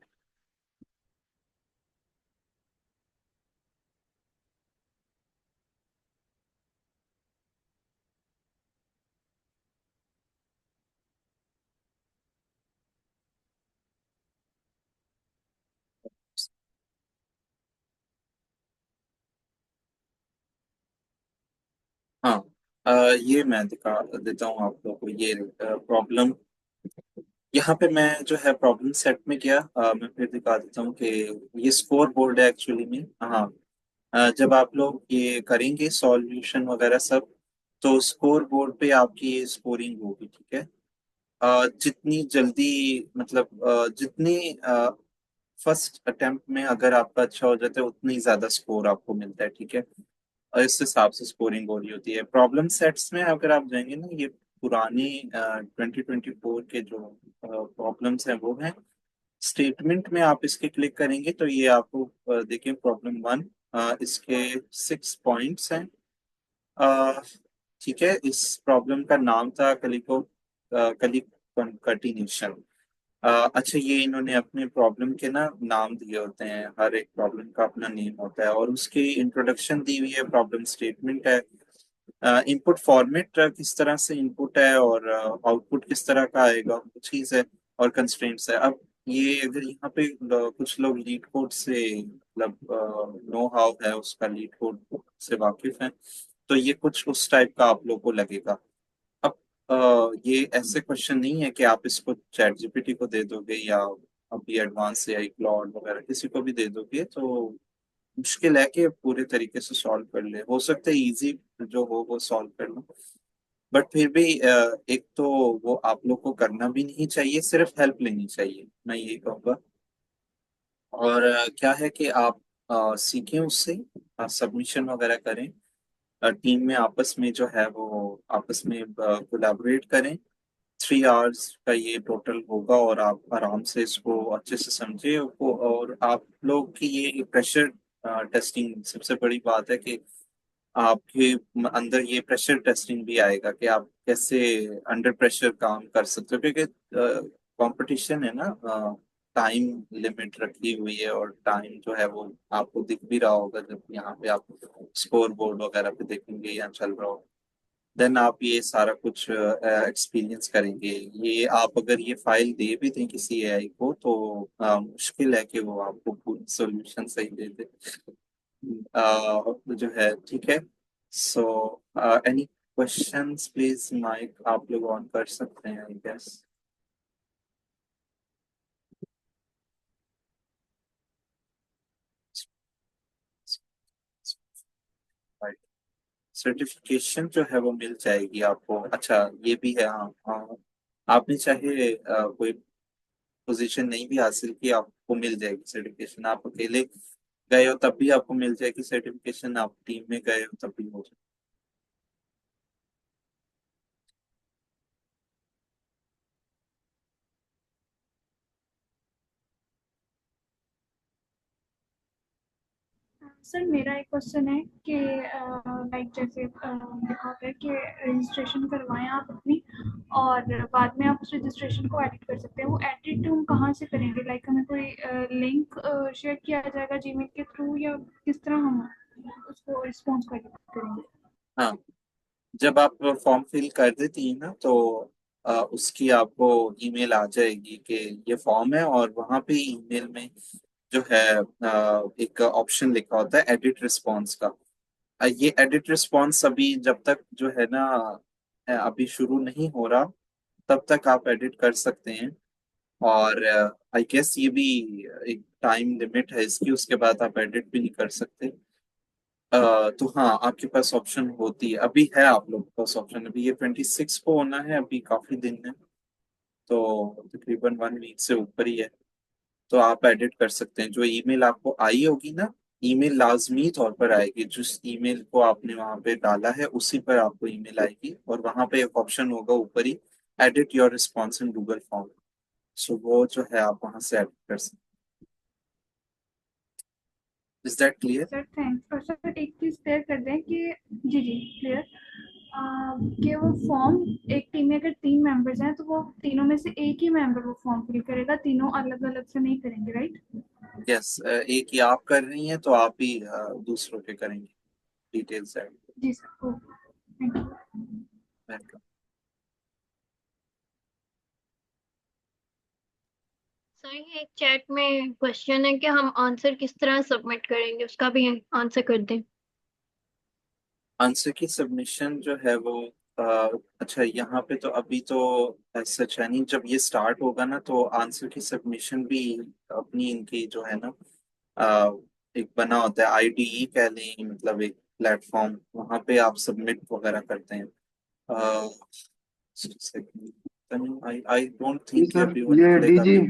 ये मैं दिखा देता हूँ आप लोगों को ये प्रॉब्लम। यहाँ पे मैं जो है प्रॉब्लम सेट में किया, मैं फिर दिखा देता हूँ कि ये स्कोर बोर्ड है एक्चुअली में। हाँ, जब आप लोग ये करेंगे सॉल्यूशन वगैरह सब, तो स्कोर बोर्ड पे आपकी ये स्कोरिंग होगी, ठीक है। जितनी जल्दी मतलब जितनी फर्स्ट अटेम्प्ट में अगर आपका अच्छा हो जाता है उतनी ज्यादा स्कोर आपको मिलता है, ठीक है। और इस हिसाब से स्कोरिंग हो रही होती है। प्रॉब्लम सेट्स में अगर आप जाएंगे ना, ये पुरानी 2024 के जो प्रॉब्लम्स हैं वो हैं। स्टेटमेंट में आप इसके क्लिक करेंगे तो ये आपको देखिए प्रॉब्लम वन, इसके 6 पॉइंट्स हैं। अ, ठीक है, इस प्रॉब्लम का नाम था कलिको कली कंटिन्यूशन। अच्छा, ये इन्होंने अपने प्रॉब्लम के ना नाम दिए होते हैं, हर एक प्रॉब्लम का अपना नेम होता है और उसकी इंट्रोडक्शन दी हुई है, प्रॉब्लम स्टेटमेंट है, इनपुट फॉर्मेट किस तरह से इनपुट है और आउटपुट किस तरह का आएगा वो चीज़ है, और कंस्ट्रेंट्स है। अब ये अगर यहाँ पे कुछ लोग लीड कोड से मतलब नो हाउ है उसका, लीड कोड से वाकिफ हैं, तो ये कुछ उस टाइप का आप लोग को लगेगा। अब ये ऐसे क्वेश्चन नहीं है कि आप इसको चैट जीपीटी को दे दोगे या अभी एडवांस या क्लॉड वगैरह किसी को भी दे दोगे तो मुश्किल है कि पूरे तरीके से सॉल्व कर ले। हो सकता है इजी जो हो वो सॉल्व कर लो, बट फिर भी एक तो वो आप लोग को करना भी नहीं चाहिए, सिर्फ हेल्प लेनी चाहिए, मैं यही कहूँगा। और क्या है कि आप सीखें उससे, सबमिशन वगैरह करें, टीम में आपस में जो है वो आपस में कोलैबोरेट करें। 3 आवर्स का ये टोटल होगा और आप आराम से इसको अच्छे से समझे को। और आप लोग की ये प्रेशर टेस्टिंग सबसे बड़ी बात है कि आपके अंदर ये प्रेशर टेस्टिंग भी आएगा कि आप कैसे अंडर प्रेशर काम कर सकते हो, क्योंकि कंपटीशन है ना, टाइम लिमिट रखी हुई है और टाइम जो है वो आपको दिख भी रहा होगा जब यहाँ पे आप स्कोर बोर्ड वगैरह पे देखेंगे या चल रहा हो। देन आप ये सारा कुछ एक्सपीरियंस करेंगे। ये आप अगर ये फाइल दे भी दें किसी एआई को तो मुश्किल है कि वो आपको पूरी सोल्यूशन सही दे दे। जो है, ठीक है। So any questions please, mic आप लोग ऑन कर सकते हैं आई गेस। सर्टिफिकेशन जो है वो मिल जाएगी आपको। अच्छा, ये भी है, हाँ हाँ, आपने चाहे कोई पोजीशन नहीं भी हासिल की आपको मिल जाएगी सर्टिफिकेशन। आप अकेले गए हो तब भी आपको मिल जाएगी सर्टिफिकेशन, आप टीम में गए हो तब भी हो सर मेरा एक क्वेश्चन है कि लाइक जैसे लिखा होता है कि रजिस्ट्रेशन करवाएं आप अपनी और बाद में आप उस रजिस्ट्रेशन को एडिट कर सकते हैं। वो एडिट हम कहाँ से करेंगे? लाइक हमें कोई लिंक शेयर किया जाएगा जीमेल के थ्रू या किस तरह हम उसको रिस्पॉन्स करेंगे? हाँ, जब आप फॉर्म फिल कर देती हैं ना तो उसकी आपको ईमेल आ जाएगी कि ये फॉर्म है, और वहाँ पे ईमेल में जो है एक ऑप्शन लिखा होता है एडिट रिस्पॉन्स का। ये एडिट रिस्पॉन्स अभी जब तक जो है ना अभी शुरू नहीं हो रहा, तब तक आप एडिट कर सकते हैं। और आई गेस ये भी एक टाइम लिमिट है इसकी, उसके बाद आप एडिट भी नहीं कर सकते। तो हाँ, आपके पास ऑप्शन होती है, अभी है आप लोग के पास ऑप्शन। अभी ये 26 को होना है, अभी काफी दिन है, तो तकरीबन 1 वीक से ऊपर ही है। तो आप एडिट कर सकते हैं। जो ईमेल आपको आई होगी ना, ईमेल लाजमी तौर पर आएगी, जिस ईमेल को आपने वहां पे डाला है उसी पर आपको ईमेल आएगी, और वहां पे एक ऑप्शन होगा ऊपर ही, edit your response in Google form. So वो जो है आप वहां से एडिट कर सकते हैं। Is that clear? Sir thanks. और सर एक चीज़ क्लियर कर दें कि जी जी क्लियर, कि वो फॉर्म एक टीम में अगर 3 मेंबर्स हैं तो वो तीनों में से एक ही मेंबर वो फॉर्म फिल करेगा, तीनों अलग अलग से नहीं करेंगे, राइट? यस, एक ही आप कर रही हैं तो आप ही दूसरों के करेंगे, डिटेल्स ऐड। जी sir, okay, thank you. Welcome. Sir ये एक चैट में क्वेश्चन है कि हम आंसर किस तरह सबमिट करेंगे, उसका भी आंसर कर दें। आंसर की सबमिशन जो है वो अच्छा यहाँ पे तो अभी तो सच है नहीं, जब ये स्टार्ट होगा ना तो आंसर की सबमिशन भी अपनी इनकी जो है ना एक बना होता है, आईडीई कह लें, मतलब एक प्लेटफॉर्म, वहाँ पे आप सबमिट वगैरह करते हैं। आई आई डोंट जी थिंक कि सर, अभी वो ये निकलेगा डीजी भी।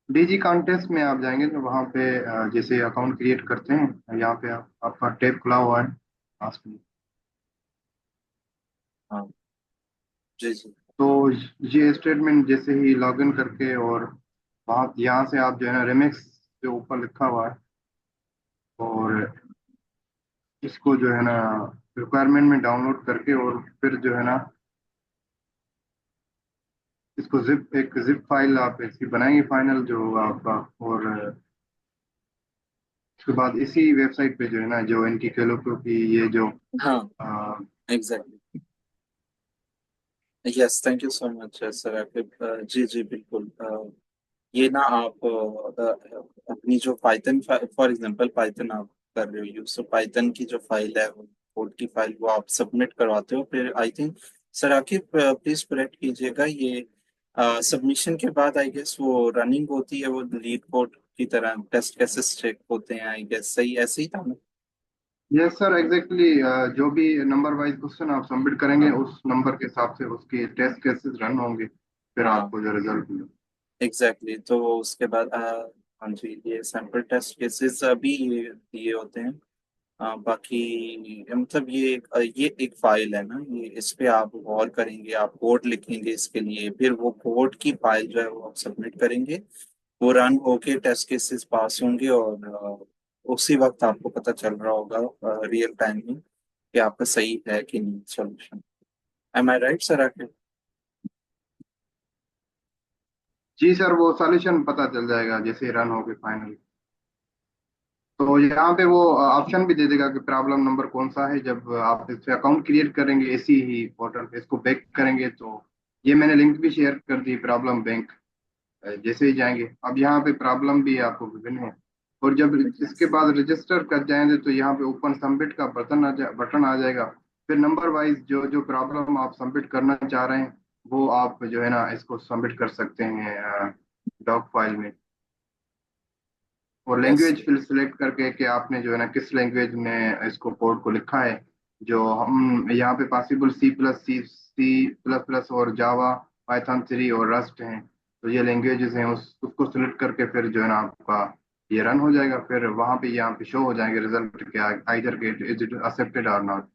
डीजी कॉन्टेस्ट में आप जाएंगे तो वहाँ पे जैसे अकाउंट क्रिएट करते हैं, यहाँ पे आपका टैब खुला हुआ है पास में। हाँ जी जी। तो ये स्टेटमेंट जैसे ही लॉगिन करके और वहाँ यहाँ से आप जो है ना रिमिक्स के ऊपर लिखा हुआ है, और इसको जो है ना रिक्वायरमेंट में डाउनलोड करके और फिर जो है ना इसको एक जिप फाइल आप इसकी बनाएंगे फाइनल जो होगा आपका। और उसके बाद इसी वेबसाइट पे जो है ना जो इनकी कह लो क्योंकि ये जो हाँ आ, exactly. Yes thank you so much sir Aqib. जी जी बिल्कुल। ये ना आप अपनी जो पाइथन, फॉर एग्जांपल पाइथन आप कर रहे हो यूज, तो पाइथन की जो फाइल है वो कोड की फाइल वो आप सबमिट करवाते हो, फिर I think sir Aqib please correct कीजिएगा, ये सबमिशन के बाद आई गेस वो रनिंग होती है, वो लीड कोड की तरह टेस्ट केसेस चेक होते हैं, आई गेस सही ऐसे ही था ना? Yes sir, exactly. जो भी नंबर वाइज क्वेश्चन आप सबमिट करेंगे हाँ उस नंबर के हिसाब से उसके टेस्ट केसेस रन होंगे, फिर हाँ आपको जो रिजल्ट मिलेगा। एग्जैक्टली तो उसके बाद हाँ जी, ये सैंपल टेस्ट केसेस अभी ये होते हैं। बाकी मतलब ये एक फाइल है ना, ये इस पे आप गौर करेंगे, आप कोड लिखेंगे इसके लिए, फिर वो कोड की फाइल जो है वो आप सबमिट करेंगे, वो रन होके टेस्ट केसेस पास होंगे, और उसी वक्त आपको पता चल रहा होगा रियल टाइम में कि आपका सही है कि नहीं सोल्यूशन। एम आई राइट सर आके? जी सर, वो सॉल्यूशन पता चल जाएगा जैसे रन हो गए फाइनल। तो यहाँ पे वो ऑप्शन भी दे देगा कि प्रॉब्लम नंबर कौन सा है। जब आप इस पे अकाउंट क्रिएट करेंगे इसी ही पोर्टल पे इसको बैक करेंगे तो ये मैंने लिंक भी शेयर कर दी प्रॉब्लम बैंक। जैसे ही जाएंगे अब यहाँ पे प्रॉब्लम भी आपको विभिन्न है। और जब इसके बाद रजिस्टर कर जाएंगे तो यहाँ पे ओपन सबमिट का बटन आ जाएगा। फिर नंबर वाइज जो जो प्रॉब्लम आप सबमिट करना चाह रहे हैं वो आप जो है ना इसको सबमिट कर सकते हैं डॉक फाइल में। और यस। लैंग्वेज फिर सिलेक्ट करके कि आपने जो है ना किस लैंग्वेज में इसको कोड को लिखा है। जो हम यहाँ पे पॉसिबल सी प्लस प्लस और जावा, पाइथन 3 और रस्ट हैं। तो ये लैंग्वेजेस हैं, उसको सिलेक्ट करके फिर जो है ना आपका ये रन हो जाएगा। फिर वहाँ पे यहाँ पे शो हो जाएंगे रिजल्ट क्या, either get is it accepted और नॉट।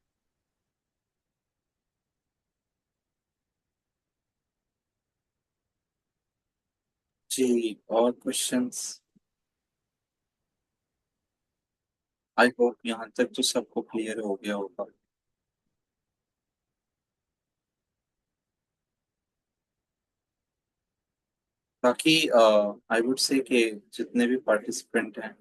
जी और क्वेश्चंस? आई होप यहाँ तक तो सबको क्लियर हो गया होगा। बाकी आई वुड से कि जितने भी पार्टिसिपेंट हैं,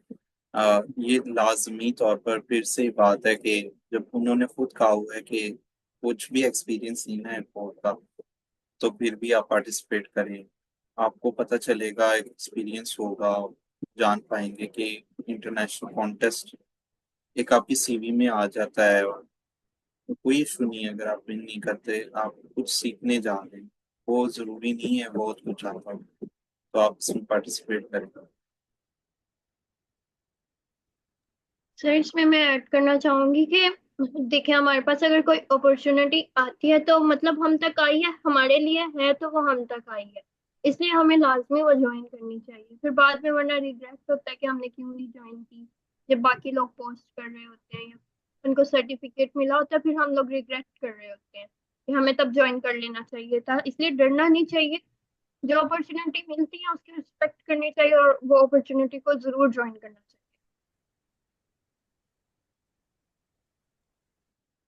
ये लाजमी तौर पर फिर से बात है कि जब उन्होंने खुद कहा हुआ है कि कुछ भी एक्सपीरियंस लेना है बोर्ड का, तो फिर भी आप पार्टिसिपेट करें, आपको पता चलेगा, एक्सपीरियंस होगा, जान पाएंगे कि इंटरनेशनल कॉन्टेस्ट एक आपकी सीवी में आ जाता है, और कोई इशू नहीं है अगर आप विन नहीं करते, आप कुछ सीखने जा रहे हैं, वो जरूरी नहीं है बहुत कुछ आता हो, तो आप इसमें पार्टिसिपेट करें। सर इसमें मैं ऐड करना चाहूंगी कि देखिए हमारे पास अगर कोई अपॉर्चुनिटी आती है तो मतलब हम तक आई है, हमारे लिए है तो वो हम तक आई है, इसलिए हमें लाजमी वो ज्वाइन करनी चाहिए। फिर बाद में वरना रिग्रेट होता है कि हमने क्यों नहीं ज्वाइन की, जब बाकी लोग पोस्ट कर रहे होते हैं या उनको सर्टिफिकेट मिला होता है, फिर हम लोग रिग्रेट कर रहे होते हैं कि हमें तब ज्वाइन कर लेना चाहिए था। इसलिए डरना नहीं चाहिए, जो अपॉर्चुनिटी मिलती है उसकी रिस्पेक्ट करनी चाहिए और वो अपॉर्चुनिटी को जरूर ज्वाइन करना चाहिए।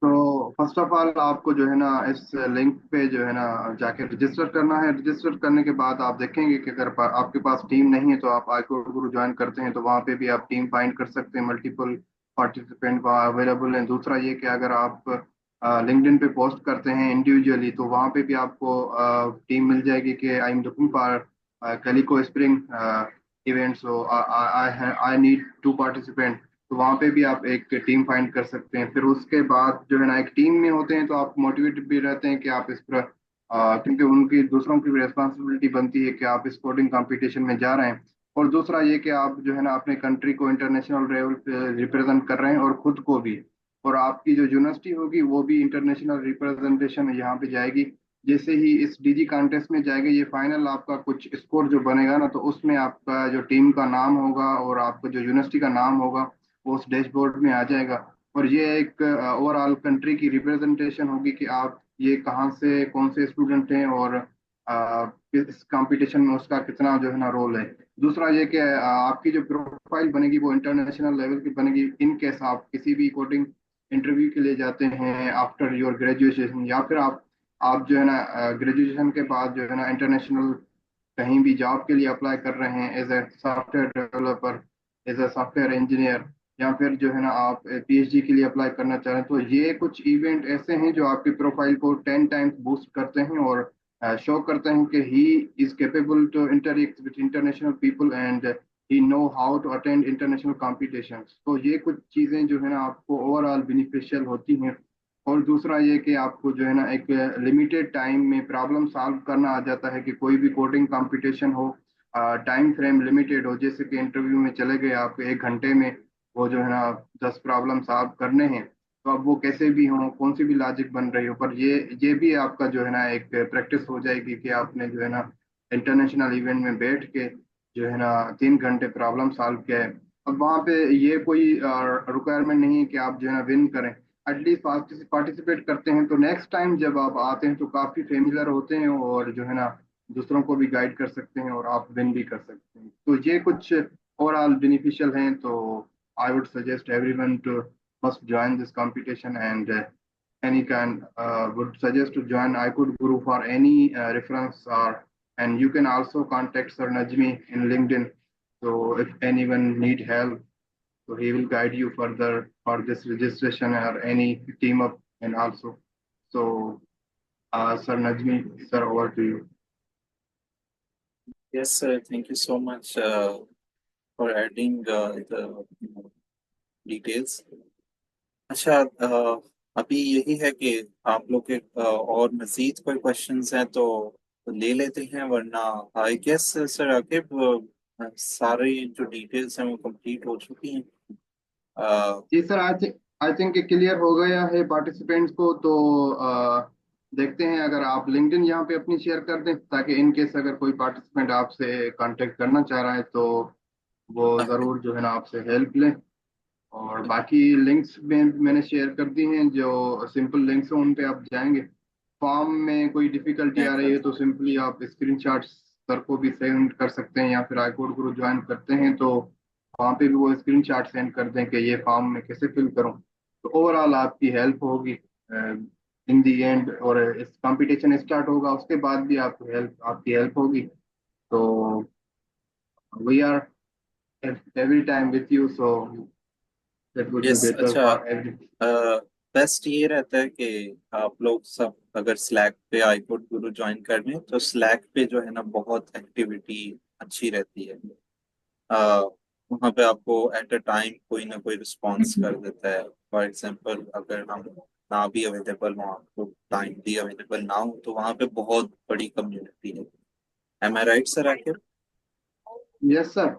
तो फर्स्ट ऑफ ऑल आपको जो है ना इस लिंक पे जो है ना जाके रजिस्टर करना है। रजिस्टर करने के बाद आप देखेंगे कि अगर आपके पास टीम नहीं है तो आप iCode गुरु ज्वाइन करते हैं तो वहाँ पे भी आप टीम फाइंड कर सकते हैं। मल्टीपल पार्टिसिपेंट वहाँ अवेलेबल हैं। दूसरा ये कि अगर आप लिंक्डइन पे पोस्ट करते हैं इंडिविजुअली तो वहाँ पे भी आपको टीम मिल जाएगी कि I am looking for calico spring event, so I need 2 participant. तो वहाँ पे भी आप एक टीम फाइंड कर सकते हैं। फिर उसके बाद जो है ना, एक टीम में होते हैं तो आप मोटिवेटेड भी रहते हैं कि आप इस पर क्योंकि उनकी दूसरों की भी रिस्पॉन्सिबिलिटी बनती है कि आप इस कोडिंग कंपटीशन में जा रहे हैं। और दूसरा ये कि आप जो है ना अपने कंट्री को इंटरनेशनल लेवल पे रिप्रेजेंट कर रहे हैं और खुद को भी। और आपकी जो यूनिवर्सिटी होगी वो भी इंटरनेशनल रिप्रेजेंटेशन यहाँ पे जाएगी। जैसे ही इस डीजी कॉन्टेस्ट में जाएगा, ये फाइनल आपका कुछ स्कोर जो बनेगा ना, तो उसमें आपका जो टीम का नाम होगा और आपका जो यूनिवर्सिटी का नाम होगा वो उस डैशबोर्ड में आ जाएगा। और ये एक ओवरऑल कंट्री की रिप्रेजेंटेशन होगी कि आप ये कहाँ से कौन से स्टूडेंट हैं और इस कंपटीशन में उसका कितना जो है ना रोल है। दूसरा ये कि आपकी जो प्रोफाइल बनेगी वो इंटरनेशनल लेवल की बनेगी इन केस आप किसी भी कोडिंग इंटरव्यू के लिए जाते हैं आफ्टर योर ग्रेजुएशन, या फिर आप जो है ना ग्रेजुएशन के बाद जो है ना इंटरनेशनल कहीं भी जॉब के लिए अप्लाई कर रहे हैं as a software developer, as a software engineer, या फिर जो है ना आप पीएचडी के लिए अप्लाई करना चाह रहे हैं, तो ये कुछ इवेंट ऐसे हैं जो आपकी प्रोफाइल को 10 टाइम्स बूस्ट करते हैं और शो करते हैं कि he is capable to interact with international people and he know how to attend international competitions. तो ये कुछ चीज़ें जो है ना आपको ओवरऑल बेनिफिशियल होती हैं। और दूसरा ये कि आपको जो है ना एक लिमिटेड टाइम में प्रॉब्लम सॉल्व करना आ जाता है कि कोई भी कोडिंग कंपटीशन हो, टाइम फ्रेम लिमिटेड हो। जैसे कि इंटरव्यू में चले गए आप 1 घंटे में वो जो है ना 10 प्रॉब्लम सॉल्व करने हैं, तो अब वो कैसे भी हो, कौन सी भी लॉजिक बन रही हो, पर ये भी आपका जो है ना एक प्रैक्टिस हो जाएगी कि आपने जो है ना इंटरनेशनल इवेंट में बैठ के जो है ना 3 घंटे प्रॉब्लम सॉल्व किया है। अब वहाँ पे ये कोई रिक्वायरमेंट नहीं है कि आप जो है ना विन करें, एटलीस्ट पार्टिसिपेट करते हैं तो नेक्स्ट टाइम जब आप आते हैं तो काफी फेमिलर होते हैं और जो है ना दूसरों को भी गाइड कर सकते हैं और आप विन भी कर सकते हैं। तो ये कुछ ओवरऑल बेनिफिशियल हैं। तो I would suggest everyone to must join this competition and any kind would suggest to join iCode Guru for any reference, or and you can also contact Sir Najmi in LinkedIn. So if anyone need help, so he will guide you further for this registration or any team up and also. So, Sir Najmi, sir, over to you. Yes, sir. Thank you so much for adding the details. अच्छा, अभी यही है कि आप लोग के और मजीद कोई क्वेश्चंस हैं तो ले लेते हैं, वरना आई गेस सर आकिब सारी जो डिटेल्स हैं वो कंप्लीट हो चुकी हैं। जी सर, आई थिंक क्लियर हो गया है पार्टिसिपेंट्स को। तो देखते हैं, अगर आप लिंक्डइन यहाँ पे अपनी शेयर कर दें ताकि इन केस अगर कोई पार्टिसिपेंट आपसे कांटेक्ट करना चाह रहा है तो वो जरूर जो है ना आपसे हेल्प लें। और बाकी लिंक्स में मैंने शेयर कर दी हैं, जो सिंपल लिंक्स हैं उन पे आप जाएंगे। फॉर्म में कोई डिफिकल्टी आ रही है तो सिंपली आप स्क्रीनशॉट सर को भी सेंड कर सकते हैं, या फिर iCode Guru ज्वाइन करते हैं तो वहाँ पे भी वो स्क्रीनशॉट सेंड कर दें कि ये फॉर्म में कैसे फिल करूँ। तो ओवरऑल आपकी हेल्प होगी इन दी एंड। और इस कंपटीशन स्टार्ट होगा उसके बाद भी आपकी हेल्प होगी। तो we are every time with you, so that would be yes, better अच्छा, फॉर एवरी। बेस्ट ये रहता है कि आप लोग सब अगर स्लैक पे iCode Guru ज्वाइन कर लें तो स्लैक पे जो है ना बहुत एक्टिविटी अच्छी रहती है। वहाँ पे आपको एट अ टाइम कोई ना कोई रिस्पॉन्स कर देता है। फॉर एग्जांपल अगर हम ना भी अवेलेबल हो, आपको टाइम भी अवेलेबल ना हो, तो वहाँ पे बहुत बड़ी कम्युनिटी है। एम आई राइट सर आखिर? यस सर,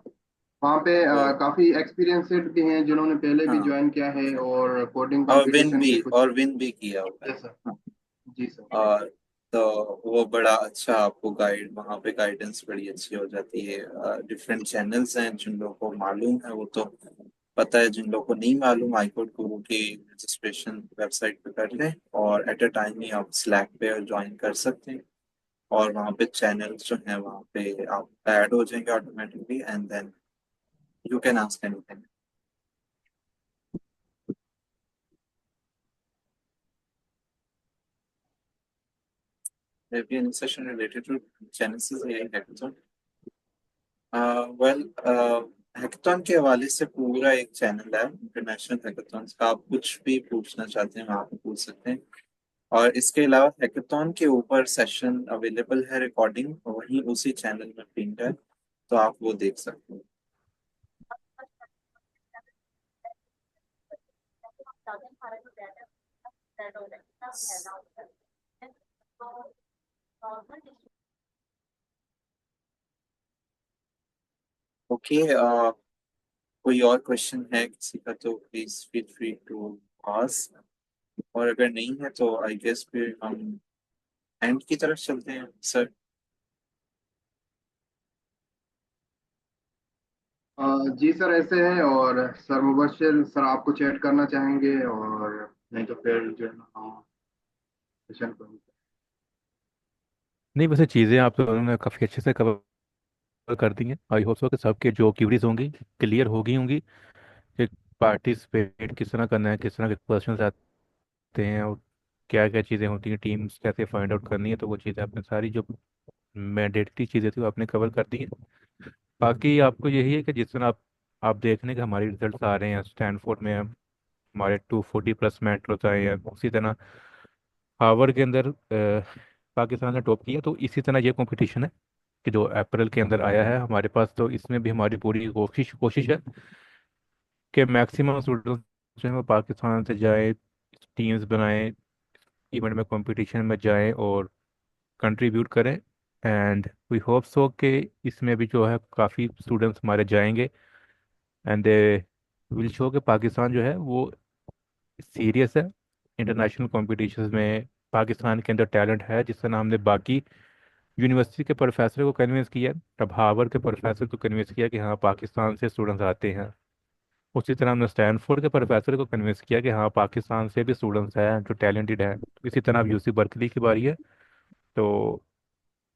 वहाँ पे तो काफी एक्सपीरियंसड भी हैं जिन्होंने पहले भी हाँ, ज्वाइन किया है और कोडिंग कंपटीशन के कुछ। और विन भी किया हुआ है। Yes sir. हाँ। जी सर। और तो वो बड़ा अच्छा आपको गाइड, वहाँ पे गाइडेंस बड़ी अच्छी हो जाती है। डिफरेंट चैनल्स हैं, जिन लोगों को मालूम है वो तो पता है, जिन लोगों को नहीं मालूम iCode Guru की रजिस्ट्रेशन वेबसाइट पे कर लें और एट अ टाइम ही आप स्लैक पे ज्वाइन कर सकते हैं। और वहाँ पे चैनल्स जो हैं वहाँ पे आप ऐड हो जाएंगे automatically, and then you can ask anything. Maybe any session related to Genesis AI hackathon? Well, hackathon के हवाले से पूरा एक चैनल है इंटरनेशनल हैकाथॉन का, आप कुछ भी पूछना चाहते हैं वहाँ पे पूछ सकते हैं। और इसके अलावा हैकाथॉन के ऊपर सेशन अवेलेबल है, रिकॉर्डिंग वहीं उसी चैनल में पिंड है, तो आप वो देख सकते हैं। ओके, कोई और क्वेश्चन है किसी का तो please feel free to ask, और अगर नहीं है तो आई गेस फिर हम एंड की तरफ चलते हैं सर। जी सर ऐसे है। और सर मुबश्शिर सर आपको चैट करना चाहेंगे, और नहीं तो फिर जो है ना हम सेशन को। नहीं, वैसे चीज़ें आप तो उन्होंने काफ़ी अच्छे से कवर कर दी हैं। आई होप सो कि सबके जो क्यूरीज होंगी क्लियर होगी होंगी कि पार्टिसिपेट किस तरह करना है, किस तरह के क्वेश्चन आते हैं, और क्या क्या चीज़ें होती हैं, टीम्स कैसे फाइंड आउट करनी है। तो वो चीज़ें आपने सारी जो मैंडेटरी चीज़ें थी वो आपने कवर कर दी हैं। बाकी आपको यही है कि जिस तरह आप देख लें कि हमारे रिजल्ट्स आ रहे हैं, स्टैनफोर्ड में हमारे 240+ मेट्रोस आए हैं, उसी तरह हार्वर्ड के अंदर पाकिस्तान ने टॉप किया। तो इसी तरह ये कंपटीशन है कि जो अप्रैल के अंदर आया है हमारे पास, तो इसमें भी हमारी पूरी कोशिश कोशिश है कि मैक्सिमम स्टूडेंट्स जो है वो पाकिस्तान से जाए, टीम्स बनाएं, इवेंट में कंपटीशन में जाएं और कंट्रीब्यूट करें। एंड वी होप सो कि इसमें भी जो है काफ़ी स्टूडेंट्स हमारे जाएंगे, एंड दे विल शो कि पाकिस्तान जो है वो सीरियस है इंटरनेशनल कॉम्पिटिशन में। पाकिस्तान के अंदर टैलेंट है, जिस तरह हमने बाकी यूनिवर्सिटी के प्रोफेसर को कन्विंस किया, तब हार्वर्ड के प्रोफेसर को कन्विंस किया कि हाँ पाकिस्तान से स्टूडेंट्स आते हैं, उसी तरह हमने स्टैनफोर्ड के प्रोफेसर को कन्विंस किया कि हाँ पाकिस्तान से भी स्टूडेंट्स हैं जो टैलेंटेड हैं। इसी तरह अब यूसी बर्कली की बारी है। तो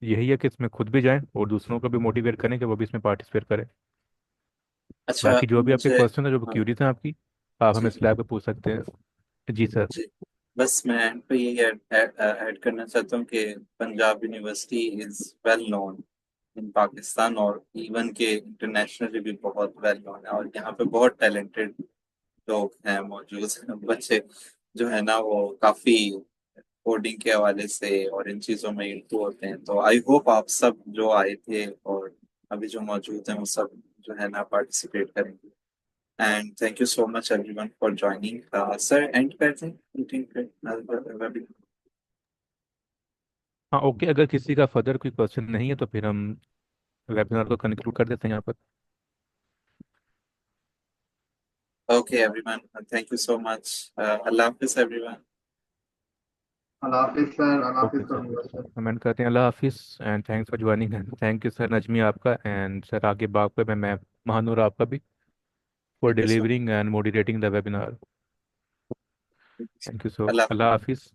यही है कि इसमें खुद भी जाएं और दूसरों को भी मोटिवेट करें कि वो भी इसमें पार्टिसिपेट करें। अच्छा, बाकी जो भी आपके मुझे क्वेश्चन है, जो हाँ, क्यूरीज हैं आपकी, आप हमें जी स्लैब पे पूछ सकते हैं। जी सर। जी, बस मैं एंड पे यही ऐड करना चाहता हूँ कि Punjab university is well known in Pakistan, और इवन के इंटरनेशनली भी बहुत वेल नोन है, और यहाँ पे बहुत टैलेंटेड लोग हैं मौजूद बच्चे जो है ना वो काफी कोडिंग के हवाले से और इन चीजों में इंटू होते हैं। तो आई होप आप सब जो आए थे और अभी जो मौजूद हैं वो सब जो है ना पार्टिसिपेट करेंगे। And thank you so much everyone for joining. Sir and करते हैं मीटिंग पे webinar। हाँ ओके, अगर किसी का फर्दर कोई क्वेश्चन नहीं है तो फिर हम वेबिनार को कंक्लूड कर देते हैं यहाँ पर। Okay everyone, thank you so much. Allah Hafiz everyone. Allah Hafiz sir, Allah okay Hafiz sir, sir Mubashshir. Comment करते हैं। अल्लाह हाफिज़ and thanks for joining. Thank you sir Najmi आपका, एंड सर आगे बाग पे मैं महानूर आपका भी, for Thank you so much. Delivering and moderating the webinar. Thank you so, Allah अल्लाह हाफिज़।